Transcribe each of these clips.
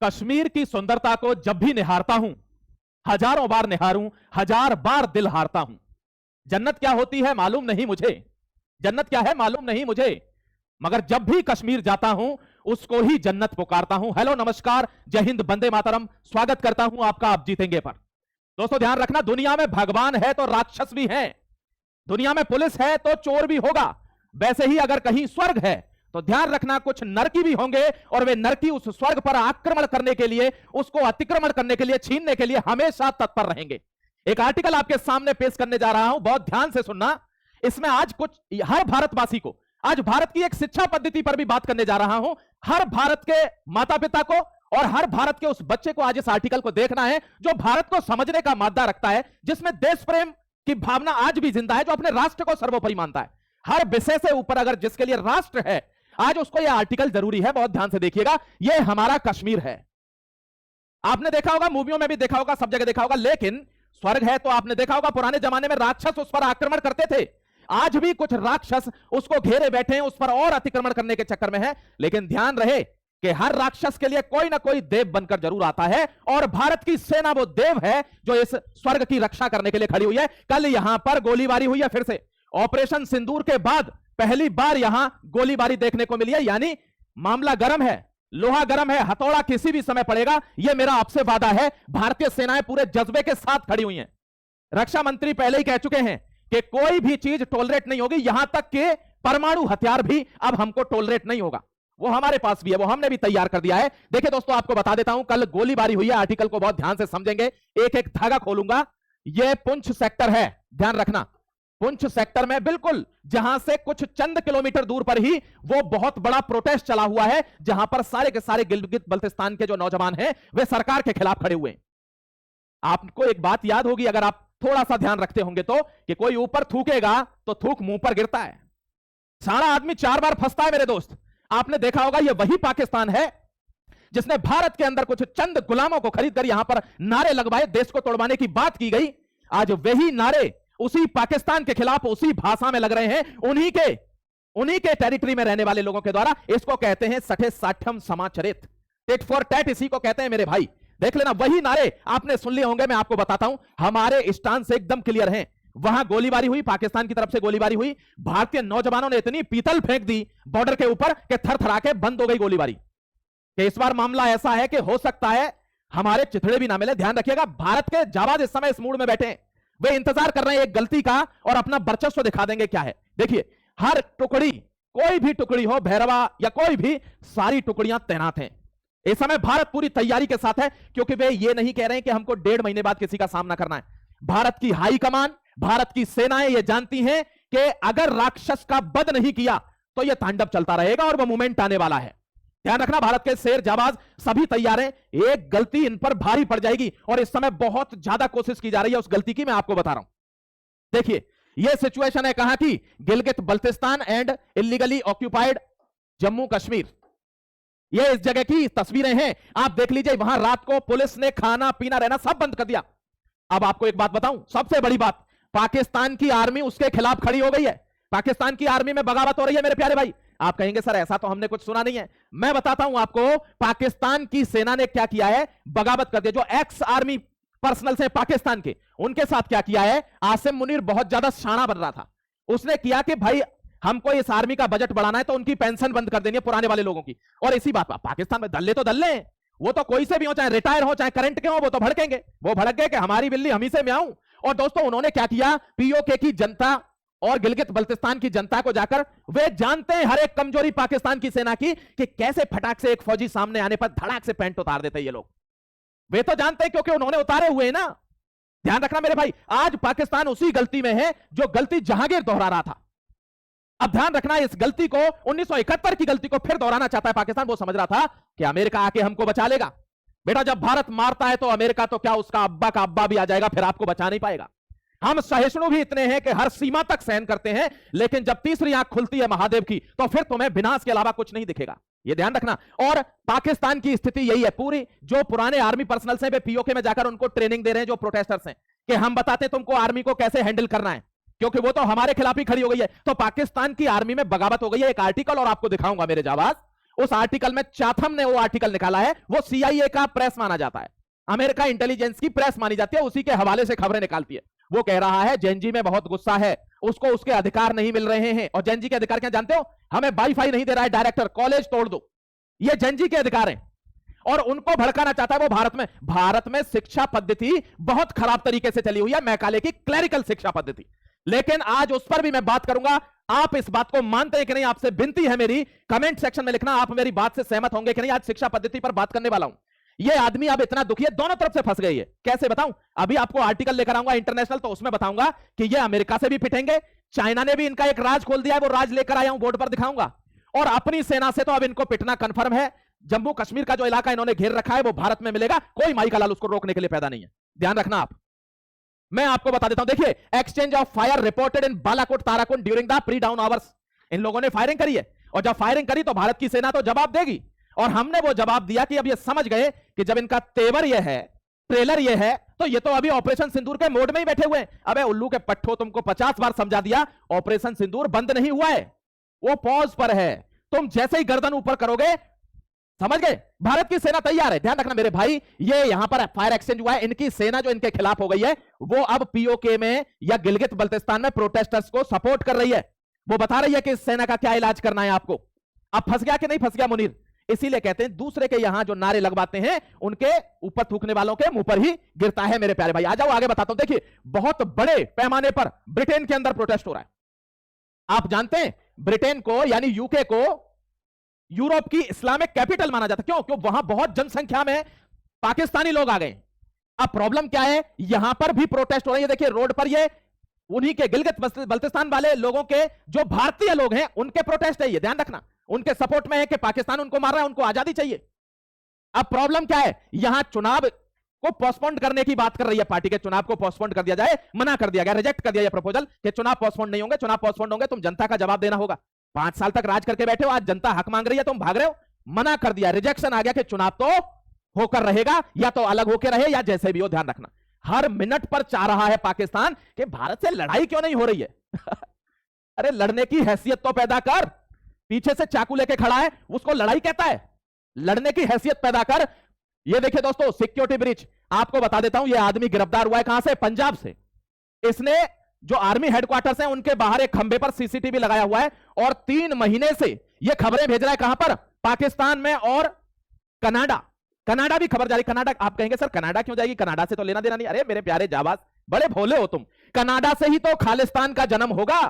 कश्मीर की सुंदरता को जब भी निहारता हूं, हजारों बार निहारूं, हजार बार दिल हारता हूं। जन्नत क्या होती है मालूम नहीं मुझे, जन्नत क्या है मालूम नहीं मुझे, मगर जब भी कश्मीर जाता हूं उसको ही जन्नत पुकारता हूं। हेलो नमस्कार, जय हिंद, वंदे मातरम। स्वागत करता हूं आपका आप जीतेंगे पर। दोस्तों ध्यान रखना, दुनिया में भगवान है तो राक्षस भी है, दुनिया में पुलिस है तो चोर भी होगा। वैसे ही अगर कहीं स्वर्ग है तो ध्यान रखना कुछ नरकी भी होंगे, और वे नरकी उस स्वर्ग पर आक्रमण करने के लिए, उसको अतिक्रमण करने के लिए, छीनने के लिए हमेशा तत्पर रहेंगे। एक आर्टिकल आपके सामने पेश करने जा रहा हूं, बहुत ध्यान से सुनना। इसमें आज कुछ हर भारतवासी को, आज भारत की एक शिक्षा पद्धति पर भी बात करने जा रहा हूं। हर भारत के माता पिता को और हर भारत के उस बच्चे को आज इस आर्टिकल को देखना है जो भारत को समझने का मादा रखता है, जिसमें देश प्रेम की भावना आज भी जिंदा है, जो अपने राष्ट्र को सर्वोपरि मानता है। हर विषय से ऊपर अगर जिसके लिए राष्ट्र है, आज उसको यह आर्टिकल जरूरी है। बहुत ध्यान से देखिएगा, यह हमारा कश्मीर है। आपने देखा होगा, मूवियों में भी देखा होगा, सब जगह देखा होगा, लेकिन स्वर्ग है तो आपने देखा होगा पुराने जमाने में राक्षस उस पर आक्रमण करते थे। आज भी कुछ राक्षस उसको घेरे बैठे हैं, उस पर और अतिक्रमण करने के चक्कर में है। लेकिन ध्यान रहे कि हर राक्षस के लिए कोई ना कोई देव बनकर जरूर आता है, और भारत की सेना वो देव है जो इस स्वर्ग की रक्षा करने के लिए खड़ी हुई है। कल यहां पर गोलीबारी हुई है, फिर से ऑपरेशन सिंदूर के बाद पहली बार यहां गोलीबारी देखने को मिली है। यानी मामला गर्म है, लोहा गर्म है, हथौड़ा किसी भी समय पड़ेगा, यह मेरा आपसे वादा है। भारतीय सेनाएं पूरे जज्बे के साथ खड़ी हुई हैं। रक्षा मंत्री पहले ही कह चुके हैं कि कोई भी चीज टॉलरेट नहीं होगी, यहां तक कि परमाणु हथियार भी अब हमको टॉलरेट नहीं होगा। वो हमारे पास भी है, वो हमने भी तैयार कर दिया है। देखिए दोस्तों, आपको बता देता हूं, कल गोलीबारी हुई है। आर्टिकल को बहुत ध्यान से समझेंगे, एक एक धागा खोलूंगा। यह पुंछ सेक्टर है, ध्यान रखना। पुंछ सेक्टर में बिल्कुल जहां से कुछ चंद किलोमीटर दूर पर ही वो बहुत बड़ा प्रोटेस्ट चला हुआ है, जहां पर सारे के सारे गिलगित बल्तिस्तान के जो नौजवान हैं वे सरकार के खिलाफ खड़े हुए हैं। आपको एक बात याद होगी अगर आप थोड़ा सा ध्यान रखते होंगे तो, कि कोई ऊपर थूकेगा तो थूक मुंह पर गिरता है, सारा आदमी 4 बार फंसता है। मेरे दोस्त, आपने देखा होगा, यह वही पाकिस्तान है जिसने भारत के अंदर कुछ चंद गुलामों को खरीदकर यहां पर नारे लगवाए, देश को तोड़वाने की बात की गई। आज वही नारे उसी पाकिस्तान के खिलाफ उसी भाषा में लग रहे हैं, उन्हीं के टेरिटरी में रहने वाले लोगों के द्वारा। इसको कहते हैं सठे साठ्यम समाचरित, टिट फॉर टैट इसी को कहते हैं मेरे भाई। देख लेना, वही नारे आपने सुन लिए होंगे। मैं आपको बताता हूं, हमारे स्टांस एकदम क्लियर हैं। वहां गोलीबारी हुई, पाकिस्तान की तरफ से गोलीबारी हुई, भारतीय नौजवानों ने इतनी पीतल फेंक दी बॉर्डर के ऊपर कि थर-थरा के बंद हो गई गोलीबारी। कि इस बार मामला ऐसा है कि हो सकता है हमारे चिथड़े भी ना मिले। ध्यान रखिएगा, भारत के जाबाज इस समय इस मूड में बैठे हैं, वे इंतजार कर रहे हैं एक गलती का, और अपना वर्चस्व दिखा देंगे। क्या है, देखिए, हर टुकड़ी, कोई भी टुकड़ी हो, भैरवा या कोई भी, सारी टुकड़ियां तैनात हैं इस समय। भारत पूरी तैयारी के साथ है, क्योंकि वे ये नहीं कह रहे हैं कि हमको 1.5 महीने बाद किसी का सामना करना है। भारत की हाई कमान, भारत की सेनाएं ये जानती हैं कि अगर राक्षस का वध नहीं किया तो यह तांडव चलता रहेगा, और वह मोमेंट आने वाला है। ध्यान रखना, भारत के शेर जाबाज सभी तैयार हैं। एक गलती इन पर भारी पड़ जाएगी, और इस समय बहुत ज्यादा कोशिश की जा रही है उस गलती की। मैं आपको बता रहा हूं, देखिए यह सिचुएशन है कहां की, Gilgit Baltistan and illegally occupied Jammu Kashmir. ये इस जगह की तस्वीरें हैं, आप देख लीजिए। वहां रात को पुलिस ने खाना पीना रहना सब बंद कर दिया। अब आपको एक बात बताऊं, सबसे बड़ी बात, पाकिस्तान की आर्मी उसके खिलाफ खड़ी हो गई है। पाकिस्तान की आर्मी में बगावत हो रही है मेरे प्यारे भाई। आप कहेंगे सर ऐसा तो हमने कुछ सुना नहीं है। मैं बताता हूं आपको, पाकिस्तान की सेना ने क्या किया है, बगावत कर दिया। जो एक्स आर्मी पर्सनल से पाकिस्तान के, उनके साथ क्या किया है, आसिम मुनीर बहुत ज्यादा शाना बन रहा था। उसने किया कि भाई हमको इस आर्मी का बजट बढ़ाना है, तो उनकी पेंशन बंद कर देनी है पुराने वाले लोगों की। और इसी बात पर पाकिस्तान में दल्ले तो दल्ले हैं, वो तो कोई से भी हो, चाहे रिटायर हो चाहे करंट के हो, वो तो भड़केंगे। वो भड़क गए कि हमारी बिल्ली हमी से मैं आऊं। और दोस्तों उन्होंने क्या किया, पीओके की जनता और गिलगित बल्तिस्तान की जनता को जाकर, वे जानते हैं हर एक कमजोरी पाकिस्तान की सेना की, कि कैसे फटाक से एक फौजी सामने आने पर धड़ाक से पैंट उतार देते ये लोग। वे तो जानते हैं क्योंकि उन्होंने उतारे हुए हैं ना। ध्यान रखना मेरे भाई, आज पाकिस्तान उसी गलती में है जो गलती जहांगीर दोहरा रहा था। अब ध्यान रखना, इस गलती को 1971 की गलती को फिर दोहराना चाहता है पाकिस्तान। वो समझ रहा था कि अमेरिका आके हमको बचा लेगा। बेटा जब भारत मारता है तो अमेरिका तो क्या, उसका अब्बा का अब्बा भी आ जाएगा, फिर आपको बचा नहीं पाएगा। हम सहिष्णु भी इतने हैं कि हर सीमा तक सहन करते हैं, लेकिन जब तीसरी आंख खुलती है महादेव की, तो फिर तुम्हें विनाश के अलावा कुछ नहीं दिखेगा। यह ध्यान रखना। और पाकिस्तान की स्थिति यही है पूरी। जो पुराने आर्मी पर्सनल हैं वे पीओके में जाकर उनको ट्रेनिंग दे रहे हैं, जो प्रोटेस्टर्स हैं, कि हम बताते तुमको आर्मी को कैसे हैंडल करना है, क्योंकि वो तो हमारे खिलाफ ही खड़ी हो गई है। तो पाकिस्तान की आर्मी में बगावत हो गई है। एक आर्टिकल और आपको दिखाऊंगा मेरे जाबाज, उस आर्टिकल में चाथम ने वो आर्टिकल निकाला है, वो CIA का प्रेस माना जाता है, अमेरिका इंटेलिजेंस की प्रेस मानी जाती है, उसी के हवाले से खबरें निकालती है। वो कह रहा है जेनजी में बहुत गुस्सा है, उसको उसके अधिकार नहीं मिल रहे हैं। और जेनजी के अधिकार क्या जानते हो? हमें वाईफाई नहीं दे रहा है डायरेक्टर, कॉलेज तोड़ दो, ये जेनजी के अधिकार हैं। और उनको भड़काना चाहता है वो भारत में शिक्षा पद्धति बहुत खराब तरीके से चली हुई है, मैकाले की क्लरिकल शिक्षा पद्धति। लेकिन आज उस पर भी मैं बात करूंगा। आप इस बात को मानते हैं कि नहीं? आपसे विनती है मेरी, कमेंट सेक्शन में लिखना आप मेरी बात से सहमत होंगे कि नहीं। आज शिक्षा पद्धति पर बात करने वाला हूं। ये आदमी अब इतना दुखी है, दोनों तरफ से फंस गई है। कैसे बताऊं? अभी आपको आर्टिकल लेकर आऊंगा इंटरनेशनल, तो उसमें बताऊंगा कि ये अमेरिका से भी पिटेंगे, चाइना ने भी इनका एक राज खोल दिया है, वो राज लेकर आया हूं, बोर्ड पर दिखाऊंगा। और अपनी सेना से तो अब इनको पिटना कंफर्म है। जम्मू कश्मीर का जो इलाका इन्होंने घेर रखा है वो भारत में मिलेगा, कोई माई का लाल उसको रोकने के लिए पैदा नहीं है, ध्यान रखना आप। मैं आपको बता देता हूं, देखिए, exchange of fire reported in Balakot Tarakund during the pre dawn hours. इन लोगों ने फायरिंग करी है, और जब फायरिंग करी तो भारत की सेना तो जवाब देगी। और हमने वो जवाब दिया कि अब ये समझ गए कि जब इनका तेवर ये है, ट्रेलर ये है, तो ये तो अभी ऑपरेशन सिंदूर के मोड में ही बैठे हुए हैं। अबे उल्लू के पट्टो, तुमको 50 बार समझा दिया, ऑपरेशन सिंदूर बंद नहीं हुआ है, वो पॉज पर है। तुम जैसे ही गर्दन ऊपर करोगे, समझ गए, भारत की सेना तैयार है। ध्यान रखना मेरे भाई, ये यहां पर फायर एक्सचेंज हुआ है, इनकी सेना जो इनके खिलाफ हो गई है, वो अब POK में या गिलगित बल्तिस्तान में प्रोटेस्टर्स को सपोर्ट कर रही है। वो बता रही है कि इस सेना का क्या इलाज करना है आपको। अब फंस गया कि नहीं फंस गया मुनीर? इसीलिए कहते हैं दूसरे के यहां जो नारे लगवाते हैं, उनके ऊपर थूकने वालों के मुंह पर ही गिरता है मेरे प्यारे भाई। आ जाओ आगे बताता हूं। देखिए, बहुत बड़े पैमाने पर ब्रिटेन के अंदर प्रोटेस्ट हो रहा है। आप जानते हैं ब्रिटेन को यानी यूके को यूरोप की इस्लामिक कैपिटल माना जाता है। क्यों? क्यों? वहां बहुत जनसंख्या में पाकिस्तानी लोग आ गए। अब प्रॉब्लम क्या है, यहां पर भी प्रोटेस्ट हो रही है। देखिए रोड पर ये उन्हीं के गिलगित बल्तिस्तान वाले लोगों के जो भारतीय लोग हैं उनके प्रोटेस्ट है। ये ध्यान रखना, उनके सपोर्ट में है कि पाकिस्तान उनको मार रहा है, उनको आजादी चाहिए। अब प्रॉब्लम क्या है, यहां चुनाव को पोस्टपोन करने की बात कर रही है पार्टी, के चुनाव को पोस्टपोन कर दिया जाए, मना कर दिया गया, रिजेक्ट कर दिया यह प्रपोजल कि चुनाव पोस्टपोन नहीं होंगे। चुनाव पोस्टपोन होंगे, तुम जनता का जवाब देना होगा। 5 साल तक राज करके बैठे हो, आज जनता हक मांग रही है, तुम भाग रहे हो। मना कर दिया, रिजेक्शन आ गया कि चुनाव तो होकर रहेगा, या तो अलग होकर रहे या जैसे भी हो। ध्यान रखना, हर मिनट पर चाह रहा है पाकिस्तान कि भारत से लड़ाई क्यों नहीं हो रही है। अरे लड़ने की हैसियत तो पैदा कर। पीछे से चाकू लेके खड़ा है, उसको लड़ाई कहता है? लड़ने की हैसियत पैदा कर। ये देखिए दोस्तों, सिक्योरिटी ब्रीच आपको बता देता हूं। ये आदमी गिरफ्तार हुआ है कहां से? पंजाब से। इसने जो आर्मी हेडक्वार्टर्स हैं उनके बाहर एक खंबे पर CCTV लगाया हुआ है, और 3 महीने से ये खबरें भेज रहा है। कहां पर? पाकिस्तान में और कनाडा। कनाडा भी खबर जारी। कनाडा, आप कहेंगे सर कनाडा क्यों जाएगी, कनाडा से तो लेना देना नहीं। अरे मेरे प्यारे जाबाज, बड़े भोले हो तुम। कनाडा से ही तो खालिस्तान का जन्म होगा।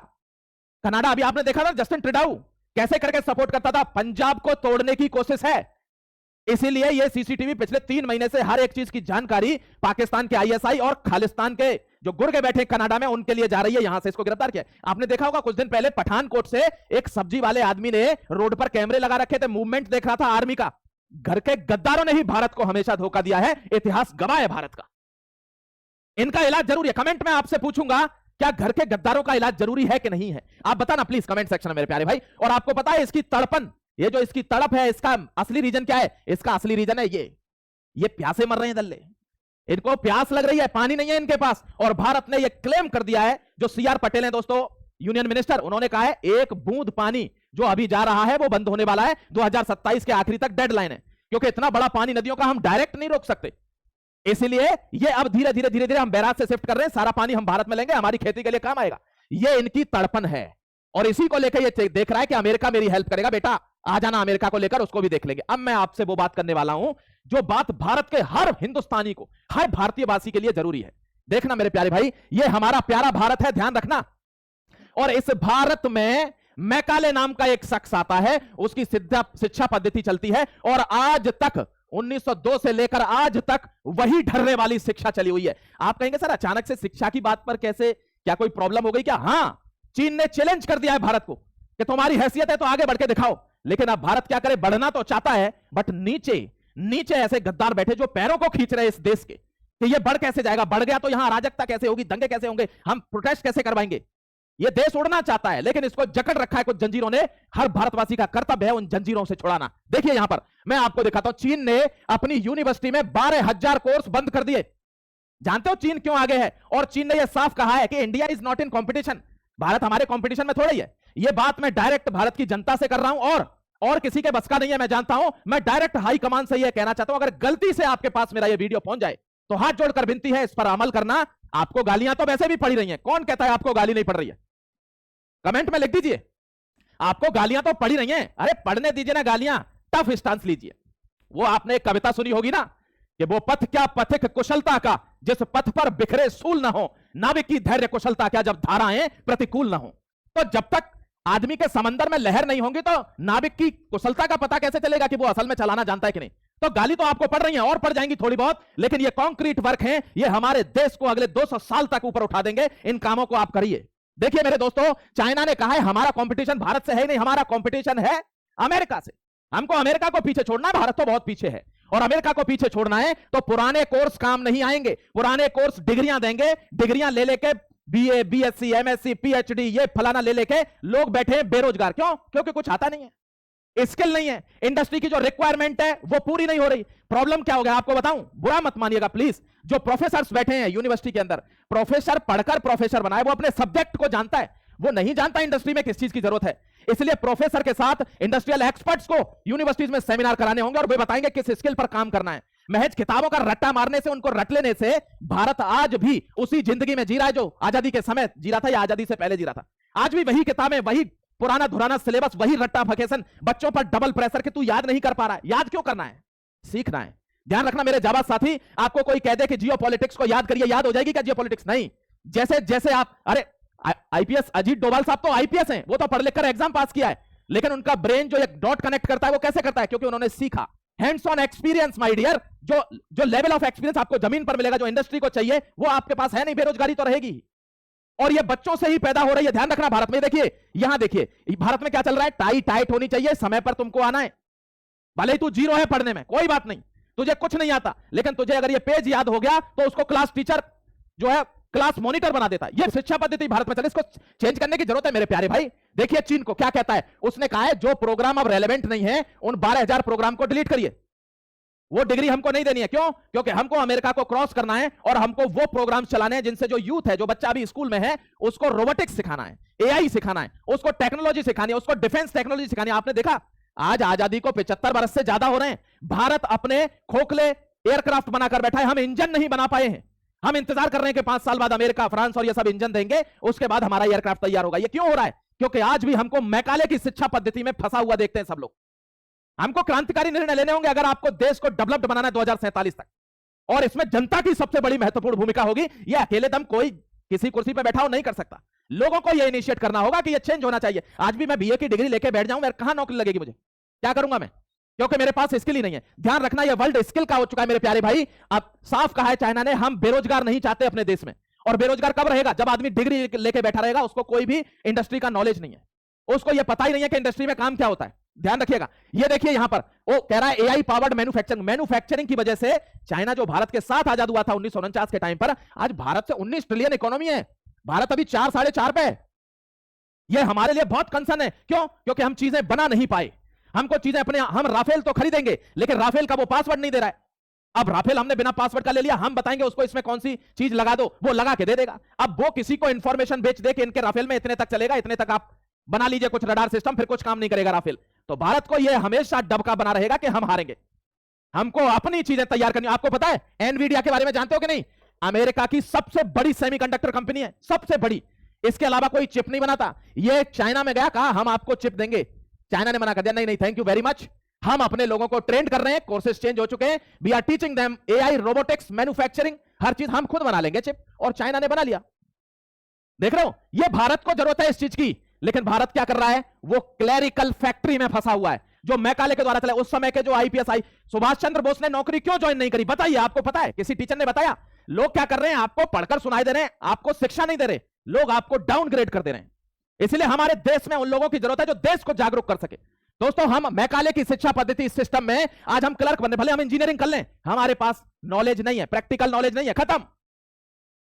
कनाडा, अभी आपने देखा ना जस्टिन ट्रूडो कैसे करके सपोर्ट करता था, पंजाब को तोड़ने की कोशिश है। इसीलिए ये CCTV पिछले 3 महीने से हर एक चीज की जानकारी पाकिस्तान के ISI और खालिस्तान के जो गुर्गे बैठे कनाडा में उनके लिए जा रही है। यहां से इसको गिरफ्तार किया। आपने देखा होगा कुछ दिन पहले पठानकोट से एक सब्जी वाले आदमी ने रोड पर कैमरे लगा रखे थे, मूवमेंट देख रहा था आर्मी का। घर के गद्दारों ने ही भारत को हमेशा धोखा दिया है, इतिहास गवाह है भारत का। इनका इलाज जरूरी है। कमेंट में आपसे पूछूंगा, क्या घर के गद्दारों का इलाज जरूरी है कि नहीं है? आप बताना प्लीज कमेंट सेक्शन में मेरे प्यारे भाई। और आपको पता है इसकी तड़पन, ये जो इसकी तड़प है, इसका असली रीजन क्या है? इसका असली रीजन है ये प्यासे मर रहे हैं दल्ले, इनको प्यास लग रही है, पानी नहीं है इनके पास। और भारत ने यह क्लेम कर दिया है, जो CR पटेल है दोस्तों, यूनियन मिनिस्टर, उन्होंने कहा है 1 बूंद पानी जो अभी जा रहा है वो बंद होने वाला है। 2027 के आखिरी तक डेडलाइन है, क्योंकि इतना बड़ा पानी नदियों का हम डायरेक्ट नहीं रोक सकते। इसलिए ये अब धीरे धीरे हम बैराज से शिफ्ट कर रहे हैं। सारा पानी हम भारत में लेंगे, हमारी खेती के लिए काम आएगा। ये इनकी तड़पन है, और इसी को लेकर ये देख रहा है कि अमेरिका मेरी हेल्प करेगा। बेटा आ जाना अमेरिका को लेकर, उसको भी देख लेंगे। अब मैं आपसे वो बात करने वाला हूं जो बात भारत के हर हिंदुस्तानी को, हर भारतीयवासी के लिए जरूरी है। देखना मेरे प्यारे भाई, ये हमारा प्यारा भारत है, ध्यान रखना। और इस भारत में मैकाले नाम का एक शख्स आता है, उसकी शिक्षा पद्धति चलती है, और आज तक 1902 से लेकर आज तक वही ढर्रे वाली शिक्षा चली हुई है। आप कहेंगे सर अचानक से शिक्षा की बात पर कैसे, क्या कोई प्रॉब्लम हो गई क्या? हां, चीन ने चैलेंज कर दिया है भारत को कि तुम्हारी हैसियत है तो आगे बढ़ के दिखाओ। लेकिन अब भारत क्या करे, बढ़ना तो चाहता है, बट नीचे ऐसे गद्दार बैठे जो पैरों को खींच रहे हैं इस देश के, कि ये बढ़ कैसे जाएगा, बढ़ गया तो यहां अराजकता कैसे होगी, दंगे कैसे होंगे, हम प्रोटेस्ट कैसे करवाएंगे। ये देश उड़ना चाहता है, लेकिन इसको जकड़ रखा है कुछ जंजीरों ने। हर भारतवासी का कर्तव्य है उन जंजीरों से छुड़ाना। देखिए यहां पर मैं आपको दिखाता हूं, चीन ने अपनी यूनिवर्सिटी में 12,000 कोर्स बंद कर दिए। जानते हो चीन क्यों आगे है? और चीन ने यह साफ कहा है कि India is not in competition, Bharat हमारे कॉम्पिटिशन में थोड़ा ही है। यह बात मैं डायरेक्ट भारत की जनता से कर रहा हूं, और और किसी के बस का नहीं है, मैं जानता हूं। मैं डायरेक्ट हाई कमांड से यह कहना चाहता हूं, अगर गलती से आपके पास मेरा यह वीडियो पहुंच जाए तो हाथ जोड़कर विनती है, इस पर अमल करना। आपको गालियां तो वैसे भी पड़ी रही हैं, कौन कहता है आपको गाली नहीं पड़ रही है? कमेंट में लिख दीजिए, आपको गालियां तो पड़ी रही हैं। अरे पढ़ने दीजिए ना गालियां, टफ स्टांस लीजिए। वो आपने एक कविता सुनी होगी ना कि वो पथ क्या पथिक कुशलता का, जिस पथ पर बिखरे सूल ना हो, नाविक की धैर्य कुशलता क्या, जब धाराएं प्रतिकूल ना हो। तो जब तक आदमी के समंदर में लहर नहीं होंगी तो नाविक की कुशलता का पता कैसे चलेगा कि वो असल में चलाना जानता है कि नहीं? तो गाली तो आपको पड़ रही है और पड़ जाएंगी थोड़ी बहुत, लेकिन ये कॉन्क्रीट वर्क है, ये हमारे देश को अगले 200 साल तक ऊपर उठा देंगे। इन कामों को आप करिए। देखिए मेरे दोस्तों, चाइना ने कहा है हमारा कंपटीशन भारत से है नहीं, हमारा कंपटीशन है अमेरिका से। हमको अमेरिका को पीछे छोड़ना है, भारत तो बहुत पीछे है। और अमेरिका को पीछे छोड़ना है तो पुराने कोर्स काम नहीं आएंगे। पुराने कोर्स डिग्रियां देंगे, डिग्रियां ले लेके बीए, बीएससी, एमएससी, पीएचडी, ये फलाना ले लेके लोग बैठे हैं बेरोजगार। क्यों? क्योंकि कुछ आता नहीं है, स्किल नहीं है, इंडस्ट्री की जो रिक्वायरमेंट है वो पूरी नहीं हो रही। प्रॉब्लम क्या हो गया आपको बताऊं, बुरा मत मानिएगा प्लीज। जो प्रोफेसर्स बैठे हैं यूनिवर्सिटी के अंदर, प्रोफेसर पढ़कर प्रोफेसर बनाए, वो अपने सब्जेक्ट को जानता है, वो नहीं जानता इंडस्ट्री में किस चीज की जरूरत है। इसलिए प्रोफेसर के साथ इंडस्ट्रियल एक्सपर्ट्स को यूनिवर्सिटीज में सेमिनार कराने होंगे और वे बताएंगे किस स्किल पर काम करना है। महज किताबों का रट्टा मारने से, उनको रट लेने से भारत आज भी उसी जिंदगी में जी रहा है जो आजादी के समय जी रहा था या आजादी से पहले जी रहा था। आज भी वही किताबें, वही पुराना धुराना सिलेबस, वही रट्टा फकेसन, बच्चों पर डबल प्रेशर कि तू याद नहीं कर पा रहा है। याद क्यों करना है? सीखना है। ध्यान रखना मेरे जाबाज साथी, आपको कोई कह दे कि जियो पॉलिटिक्स को याद करिए, याद हो जाएगी क्या जियो पॉलिटिक्स? नहीं। जैसे जैसे आप, अरे आईपीएस अजीत डोभाल साहब तो आईपीएस हैं, वो तो पढ़ लिख कर एग्जाम पास किया है, लेकिन उनका ब्रेन जो एक डॉट कनेक्ट करता है वो कैसे करता है? क्योंकि उन्होंने सीखा। Hands on experience my dear. जो लेवल ऑफ एक्सपीरियंस आपको जमीन पर मिलेगा, जो इंडस्ट्री को चाहिए, वो आपके पास है नहीं, बेरोजगारी तो रहेगी। और ये बच्चों से ही पैदा हो रही है। ध्यान रखना भारत में, देखिए यहां देखिए भारत में क्या चल रहा है, टाई टाइट होनी चाहिए, समय पर तुमको आना है, भले ही तू जीरो है पढ़ने में, कोई बात नहीं, तुझे कुछ नहीं आता, लेकिन तुझे अगर ये पेज याद हो गया तो उसको क्लास टीचर जो है क्लास मॉनिटर बना देता है। ये शिक्षा पद्धति भारत में चले, इसको चेंज करने की जरूरत है मेरे प्यारे भाई। देखिए चीन को क्या कहता है, उसने कहा है जो प्रोग्राम अब रेलेवेंट नहीं है उन 12,000 प्रोग्राम को डिलीट करिए। वो डिग्री हमको नहीं देनी है। क्यों? क्योंकि हमको अमेरिका को क्रॉस करना है और हमको वो प्रोग्राम चलाने हैं जिनसे जो यूथ है, जो बच्चा अभी स्कूल में है, उसको रोबोटिक्स सिखाना है, एआई सिखाना है, उसको टेक्नोलॉजी सिखानी है, उसको डिफेंस टेक्नोलॉजी सिखानी है। आपने देखा आज आजादी को 75 वर्ष से ज्यादा हो रहे हैं, भारत अपने खोखले एयरक्राफ्ट बनाकर बैठा है, हम इंजन नहीं बना पाए हैं। हम इंतजार कर रहे हैं कि 5 साल बाद अमेरिका, फ्रांस और ये सब इंजन देंगे, उसके बाद हमारा एयरक्राफ्ट तैयार होगा। ये क्यों हो रहा है? क्योंकि आज भी हमको मैकाले की शिक्षा पद्धति में फंसा हुआ देखते हैं सब लोग। हमको क्रांतिकारी निर्णय लेने होंगे अगर आपको देश को डेवलप्ड बनाना है 2047 तक, और इसमें जनता की सबसे बड़ी महत्वपूर्ण भूमिका होगी। ये अकेले दम कोई किसी कुर्सी पर बैठा हो नहीं कर सकता, लोगों को यह इनिशिएट करना होगा कि यह चेंज होना चाहिए। आज भी मैं बीए की डिग्री लेके बैठ जाऊं, मेरे कहां नौकरी लगेगी? मुझे क्या करूंगा मैं? क्योंकि मेरे पास स्किल ही नहीं है। ध्यान रखना, यह वर्ल्ड स्किल का हो चुका है मेरे प्यारे भाई। अब साफ कहा है चाइना ने, हम बेरोजगार नहीं चाहते अपने देश में। और बेरोजगार कब रहेगा? जब आदमी डिग्री लेके बैठा रहेगा, उसको कोई भी इंडस्ट्री का नॉलेज नहीं है, उसको यह पता ही नहीं है कि इंडस्ट्री में काम क्या होता है। ध्यान रखिएगा। ये देखिए यहां पर वो कह रहा है एआई पावर्ड मैन्युफैक्चरिंग। मैन्युफैक्चरिंग की वजह से चाइना जो भारत के साथ आजाद हुआ था 1949 के टाइम पर, आज भारत से 19 ट्रिलियन इकोनॉमी है, भारत अभी 4 साढ़े 4 पे है। यह हमारे लिए बहुत कंसर्न है। क्यों? क्योंकि हम चीजें बना नहीं पाए। हमको चीजें अपने, हम राफेल तो खरीदेंगे लेकिन राफेल का वो पासवर्ड नहीं दे रहा है। अब राफेल हमने बिना पासवर्ड का ले लिया, हम बताएंगे उसको इसमें कौन सी चीज लगा दो, वो लगा के दे देगा। अब वो किसी को इंफॉर्मेशन बेच दे कि इनके राफेल में इतने तक चलेगा, इतने तक आप बना लीजिए कुछ रडार सिस्टम, फिर कुछ काम नहीं करेगा राफेल। तो भारत को यह हमेशा दबका बना रहेगा कि हम हारेंगे। हमको अपनी चीजें तैयार करनी। आपको पता है एनवीडिया के बारे में जानते हो कि नहीं? अमेरिका की सबसे बड़ी सेमीकंडक्टर कंपनी है, सबसे बड़ी। इसके अलावा कोई चिप नहीं बनाता। ये चाइना में गया, कहा हम आपको चिप देंगे, चाइना ने मना कर दिया, नहीं नहीं थैंक यू वेरी मच, हम अपने लोगों को ट्रेन कर रहे हैं, कोर्सेज चेंज हो चुके हैं, we are teaching them AI, robotics, manufacturing, हर चीज हम खुद बना लेंगे चिप। और चाइना ने बना लिया। देख रहे हो, ये भारत को जरूरत है इस चीज की, लेकिन भारत क्या कर रहा है? वो क्लैरिकल फैक्ट्री में फंसा हुआ है जो मैकाले के द्वारा चला। उस समय के जो आईपीएस आई, सुभाष चंद्र बोस ने नौकरी क्यों ज्वाइन नहीं करी? बताइए, आपको पता है? किसी टीचर ने बताया? लोग क्या कर रहे हैं? आपको पढ़कर सुनाई दे रहे हैं, आपको शिक्षा नहीं दे रहे, लोग आपको डाउनग्रेड कर दे रहे हैं। इसलिए हमारे देश में उन लोगों की जरूरत है जो देश को जागरूक कर सके। दोस्तों, हम मैकाले की शिक्षा पद्धति सिस्टम में आज हम क्लर्क बनने, भले हम इंजीनियरिंग कर लें, हमारे पास नॉलेज नहीं है, प्रैक्टिकल नॉलेज नहीं है, खत्म।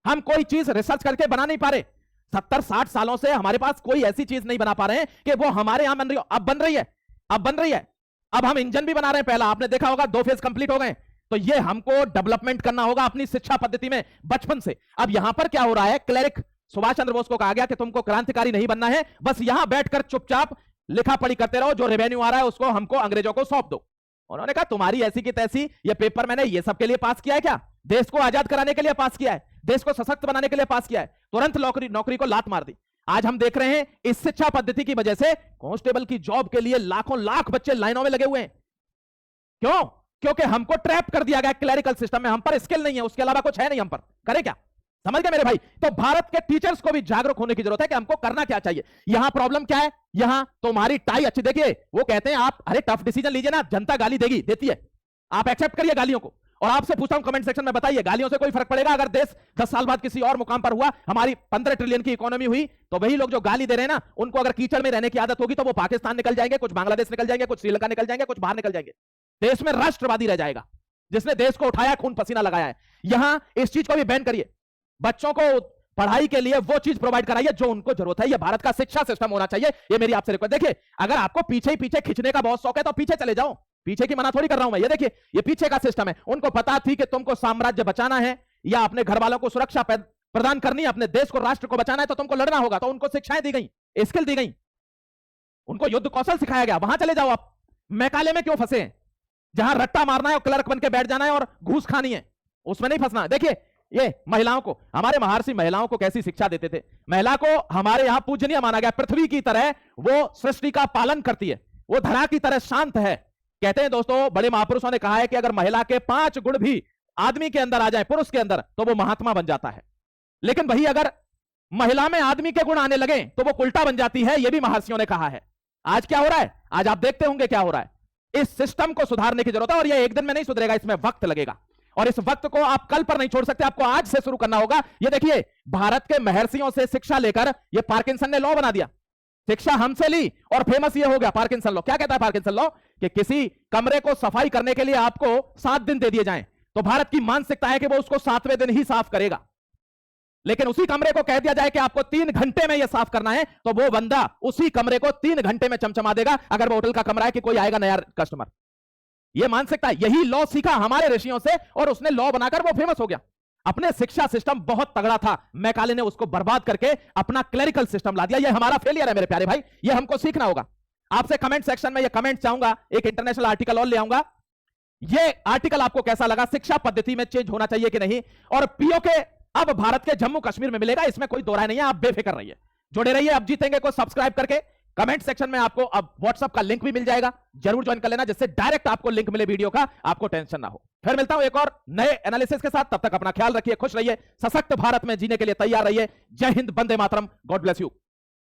हम कोई चीज रिसर्च करके बना नहीं पा रहे। 70-60 सालों से हमारे पास कोई ऐसी चीज नहीं बना पा रहे हैं कि वो हमारे यहां बन रही हो। अब बन रही है, अब बन रही है। अब हम इंजन भी बना रहे हैं। पहला आपने देखा होगा 2 फेज कंप्लीट हो गए। तो ये हमको डेवलपमेंट करना होगा अपनी शिक्षा पद्धति में बचपन से। अब यहां पर क्या हो रहा है? क्लरिक सुभाष चंद्र बोस को कहा गया कि तुमको क्रांतिकारी नहीं बनना है, बस यहां बैठकर चुपचाप लिखा पढ़ी करते रहो, जो रेवेन्यू आ रहा है उसको हमको अंग्रेजों को सौंप दो। उन्होंने कहा तुम्हारी ऐसी की तैसी, ये पेपर मैंने ये सब के लिए पास किया है क्या? देश को आजाद कराने के लिए पास किया है, देश को सशक्त बनाने के लिए पास किया है? तुरंत नौकरी को लात मार दी। आज हम देख रहे हैं इस शिक्षा पद्धति की वजह से कांस्टेबल की जॉब के लिए लाखों लाख बच्चे लाइनों में लगे हुए हैं। क्यों? क्योंकि हमको ट्रैप कर दिया गया क्लरिकल सिस्टम में, हम पर स्किल नहीं है, उसके अलावा कुछ है नहीं हम पर, करें क्या? समझ गए मेरे भाई? तो भारत के टीचर्स को भी जागरूक होने की जरूरत है कि हमको करना क्या चाहिए। यहां प्रॉब्लम क्या है? यहां तुम्हारी टाई अच्छी, देखिए वो कहते हैं आप अरे टफ डिसीजन लीजिए ना, जनता गाली देगी, देती है, आप एक्सेप्ट करिए गालियों को। और आपसे पूछता हूं कमेंट सेक्शन में बताइए, गालियों से कोई फर्क पड़ेगा? अगर देश 10 साल बाद किसी और मुकाम पर हुआ, हमारी 15 ट्रिलियन की इकोनॉमी हुई, तो वही लोग जो गाली दे रहे हैं ना, उनको अगर कीचड़ में रहने की आदत होगी तो वो पाकिस्तान निकल जाएंगे, कुछ बांग्लादेश निकल जाएंगे, कुछ श्रीलंका निकल जाएंगे, कुछ बाहर निकल जाएंगे। देश में राष्ट्रवादी रह जाएगा जिसने देश को उठाया, खून पसीना लगाया है। यहां इस चीज को भी बैन करिए, बच्चों को पढ़ाई के लिए वो चीज प्रोवाइड कराइए जो उनको जरूरत है। ये भारत का शिक्षा सिस्टम होना चाहिए, ये मेरी आपसे रिक्वेस्ट। देखिए अगर आपको पीछे ही पीछे खींचने का बहुत शौक है तो पीछे चले जाओ, पीछे की मना थोड़ी कर रहा हूं मैं। ये देखिए ये पीछे का सिस्टम है। उनको पता थी कि तुमको साम्राज्य बचाना है या अपने घर वालों को सुरक्षा प्रदान करनी है, अपने देश को राष्ट्र को बचाना है, तो तुमको लड़ना होगा। तो उनको शिक्षाएं दी गई, स्किल दी गई, उनको युद्ध कौशल सिखाया गया। वहां चले जाओ आप। मैकाले में क्यों फंसे हैं? जहां रट्टा मारना है और क्लर्क बन के बैठ जाना है और घूस खानी है, उसमें नहीं फंसना। देखिए ये महिलाओं को, हमारे महर्षि महिलाओं को कैसी शिक्षा देते थे। महिला को हमारे यहां पूजनीय माना गया, पृथ्वी की तरह वो सृष्टि का पालन करती है, वो धरा की तरह शांत है। कहते हैं दोस्तों, बड़े महापुरुषों ने कहा है कि अगर महिला के 5 गुण भी आदमी के अंदर आ जाए, पुरुष के अंदर, तो वो महात्मा बन जाता है। लेकिन वही अगर महिला में आदमी के गुण आने लगे तो वो उल्टा बन जाती है, ये भी महर्षियों ने कहा है। आज क्या हो रहा है? आज आप देखते होंगे क्या हो रहा है। इस सिस्टम को सुधारने की जरूरत है और ये एक दिन में नहीं सुधरेगा, इसमें वक्त लगेगा। और इस वक्त को आप कल पर नहीं छोड़ सकते, आपको आज से शुरू करना होगा। ये देखिए भारत के महर्षियों से शिक्षा लेकर ये पार्किंसन ने लॉ बना दिया। शिक्षा हमसे ली और फेमस ये हो गया पार्किंसन लॉ। क्या कहता है पार्किंसन लॉ? कि किसी कमरे को सफाई करने के लिए आपको 7 दिन दे दिए जाएं, तो भारत की मानसिकता है कि वो उसको 7वें दिन ही साफ करेगा। लेकिन उसी कमरे को कह दिया जाए कि आपको 3 घंटे में यह साफ करना है, तो वो बंदा उसी कमरे को 3 घंटे में चमचमा देगा, अगर वो होटल का कमरा है कि कोई आएगा नया कस्टमर। ये मानसिकता, यही लॉ सीखा हमारे ऋषियों से और उसने लॉ बनाकर वो फेमस हो गया। अपने शिक्षा सिस्टम बहुत तगड़ा था, मैकाले ने उसको बर्बाद करके अपना क्लरिकल सिस्टम ला दिया। ये हमारा फेलियर है मेरे प्यारे भाई, ये हमको सीखना होगा। आपसे कमेंट सेक्शन में ये कमेंट चाहूंगा, एक इंटरनेशनल आर्टिकल और ले आऊंगा। ये आर्टिकल आपको कैसा लगा? शिक्षा पद्धति में चेंज होना चाहिए कि नहीं? और पीओके अब भारत के जम्मू कश्मीर में मिलेगा, इसमें कोई दो राय नहीं है। आप बेफिक्र रहिए, जुड़े रहिए। अब जीतेंगे को सब्सक्राइब करके कमेंट सेक्शन में आपको अब व्हाट्सएप का लिंक भी मिल जाएगा, जरूर ज्वाइन कर लेना, जिससे डायरेक्ट आपको लिंक मिले वीडियो का, आपको टेंशन ना हो। फिर मिलता हूं एक और नए एनालिसिस के साथ, तब तक अपना ख्याल रखिए, खुश रहिए, सशक्त भारत में जीने के लिए तैयार रहिए। जय Hind, Vande Mataram, God bless you.